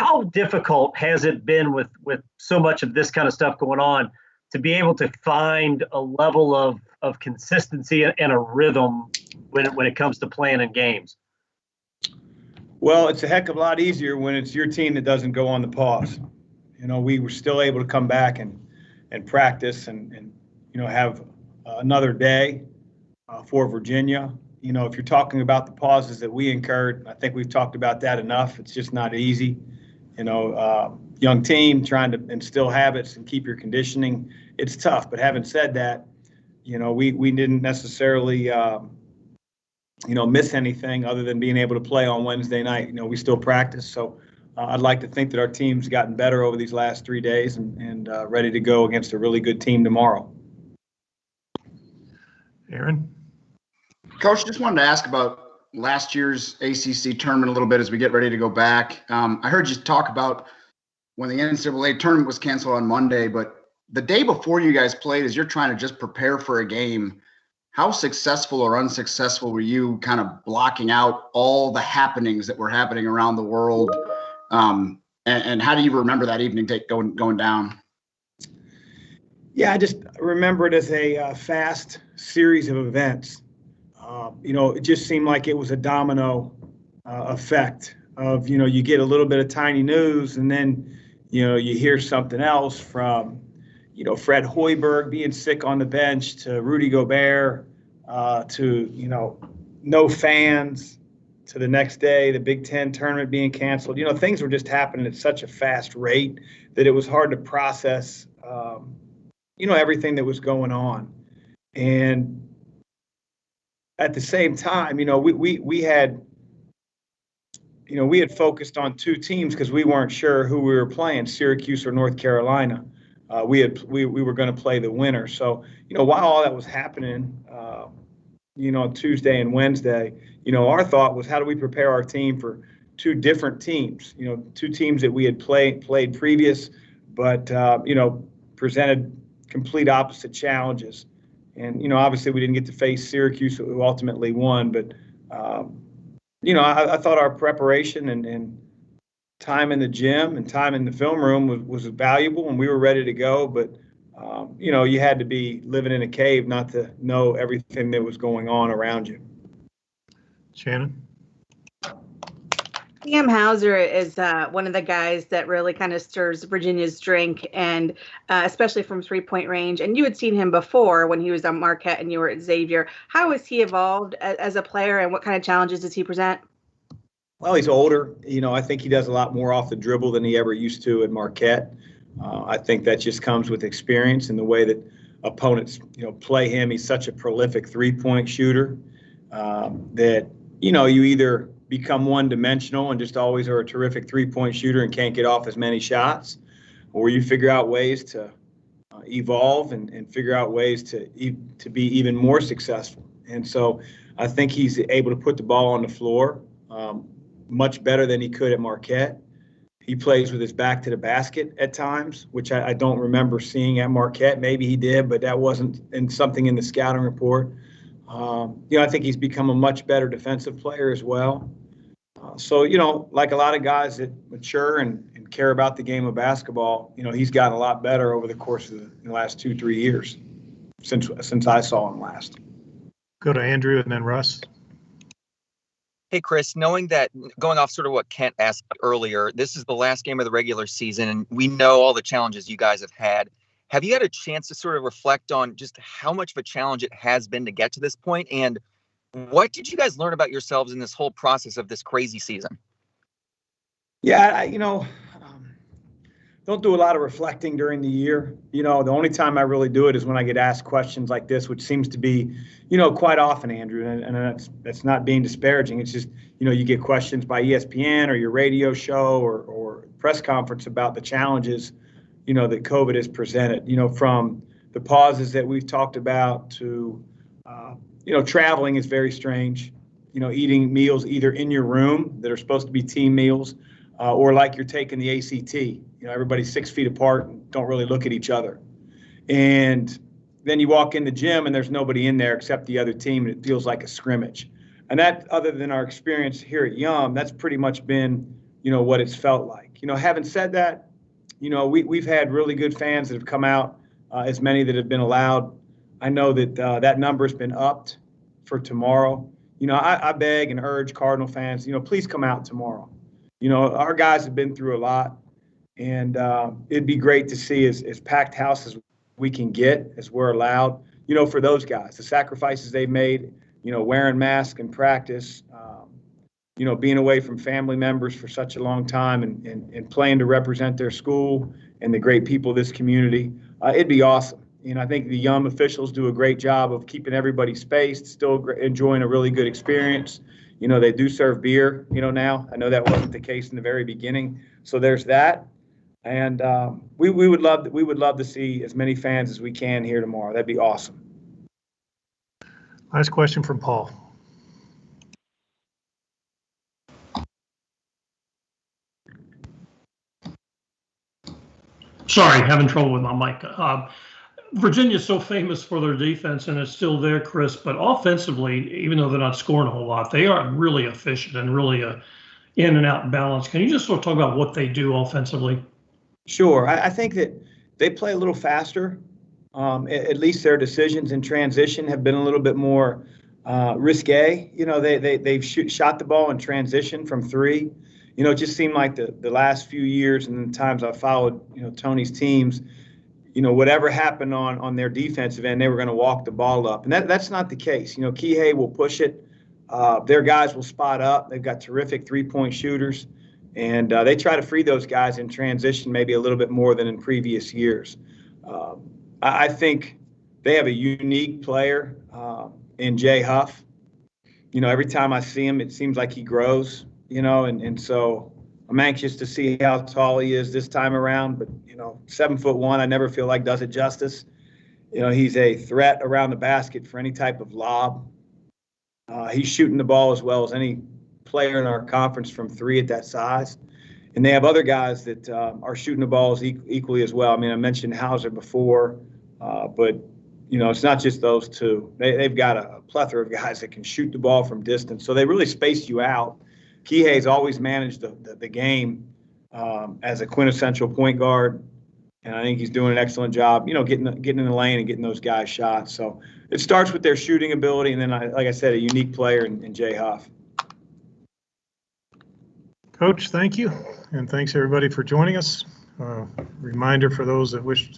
how difficult has it been with so much of this kind of stuff going on to be able to find a level of consistency and a rhythm when it comes to playing games? Well, it's a heck of a lot easier when it's your team that doesn't go on the pause. We were still able to come back and practice and have another day for Virginia. If you're talking about the pauses that we incurred, I think we've talked about that enough. It's just not easy. Young team trying to instill habits and keep your conditioning. It's tough. But having said that, we didn't necessarily miss anything other than being able to play on Wednesday night. We still practice. So I'd like to think that our team's gotten better over these last 3 days and ready to go against a really good team tomorrow. Aaron? Coach, just wanted to ask about last year's ACC tournament a little bit as we get ready to go back. I heard you talk about when the NCAA tournament was canceled on Monday, but the day before you guys played, as you're trying to just prepare for a game, how successful or unsuccessful were you kind of blocking out all the happenings that were happening around the world? And how do you remember that evening going down? Yeah, I just remember it as a fast series of events. It just seemed like it was a domino effect of, you get a little bit of tiny news and then, you hear something else from, Fred Hoiberg being sick on the bench to Rudy Gobert to, no fans to the next day, the Big Ten tournament being canceled. Things were just happening at such a fast rate that it was hard to process, everything that was going on. And at the same time, we had focused on two teams because we weren't sure who we were playing, Syracuse or North Carolina. We were going to play the winner. So, while all that was happening, Tuesday and Wednesday, our thought was how do we prepare our team for two different teams, two teams that we had played previous, but, presented complete opposite challenges. And, obviously we didn't get to face Syracuse, who ultimately won. But, I thought our preparation and time in the gym and time in the film room was valuable, and we were ready to go. But, you had to be living in a cave not to know everything that was going on around you. Shannon? Sam Hauser is one of the guys that really kind of stirs Virginia's drink, and especially from three-point range. And you had seen him before when he was on Marquette and you were at Xavier. How has he evolved as a player, and what kind of challenges does he present? Well, he's older. I think he does a lot more off the dribble than he ever used to at Marquette. I think that just comes with experience and the way that opponents, play him. He's such a prolific three-point shooter that, you either become one-dimensional and just always are a terrific three-point shooter and can't get off as many shots, or you figure out ways to evolve and figure out ways to be even more successful. And so I think he's able to put the ball on the floor much better than he could at Marquette. He plays with his back to the basket at times, which I don't remember seeing at Marquette. Maybe he did, but that wasn't something in the scouting report. I think he's become a much better defensive player as well. So, like a lot of guys that mature and care about the game of basketball, he's gotten a lot better over the course of the last 2-3 years since I saw him last. Go to Andrew and then Russ. Hey, Chris, knowing that, going off sort of what Kent asked earlier, this is the last game of the regular season, and we know all the challenges you guys have had. Have you had a chance to sort of reflect on just how much of a challenge it has been to get to this point? And what did you guys learn about yourselves in this whole process of this crazy season? Yeah, don't do a lot of reflecting during the year. The only time I really do it is when I get asked questions like this, which seems to be, quite often, Andrew. And that's not being disparaging. It's just, you get questions by ESPN or your radio show or press conference about the challenges, that COVID has presented, from the pauses that we've talked about to, traveling is very strange, eating meals either in your room that are supposed to be team meals or like you're taking the ACT. Everybody's 6 feet apart and don't really look at each other. And then you walk in the gym and there's nobody in there except the other team, and it feels like a scrimmage. And that, other than our experience here at Yum, that's pretty much been what it's felt like. Having said that, we've had really good fans that have come out, as many that have been allowed. I know that that number has been upped for tomorrow. I beg and urge Cardinal fans, please come out tomorrow. Our guys have been through a lot, and it'd be great to see as packed house as we can get, as we're allowed, for those guys, the sacrifices they've made, wearing masks in practice, being away from family members for such a long time and playing to represent their school and the great people of this community. It'd be awesome. I think the young officials do a great job of keeping everybody spaced, still enjoying a really good experience. They do serve beer, now. I know that wasn't the case in the very beginning. So there's that. And we would love to see as many fans as we can here tomorrow. That'd be awesome. Last question from Paul. Sorry, having trouble with my mic. Virginia's so famous for their defense, and it's still there, Chris. But offensively, even though they're not scoring a whole lot, they are really efficient and really in and out balance. Can you just sort of talk about what they do offensively? Sure. I think that they play a little faster. At least their decisions in transition have been a little bit more risque. They've shot the ball in transition from three. It just seemed like the last few years and the times I followed, Tony's teams, whatever happened on their defensive end, they were going to walk the ball up. And that's not the case. Kihei will push it. Their guys will spot up. They've got terrific three-point shooters. And they try to free those guys in transition maybe a little bit more than in previous years. I think they have a unique player in Jay Huff. Every time I see him, it seems like he grows, and so I'm anxious to see how tall he is this time around. But, 7'1", I never feel like does it justice. He's a threat around the basket for any type of lob. He's shooting the ball as well as any player in our conference from three at that size. And they have other guys that are shooting the balls equally as well. I mean, I mentioned Hauser before, but, it's not just those two. They've got a plethora of guys that can shoot the ball from distance. So they really space you out. Kihei's always managed the game as a quintessential point guard, and I think he's doing an excellent job, getting in the lane and getting those guys shots. So it starts with their shooting ability, and then, like I said, a unique player in Jay Huff. Coach, thank you, and thanks everybody for joining us. Reminder for those that wish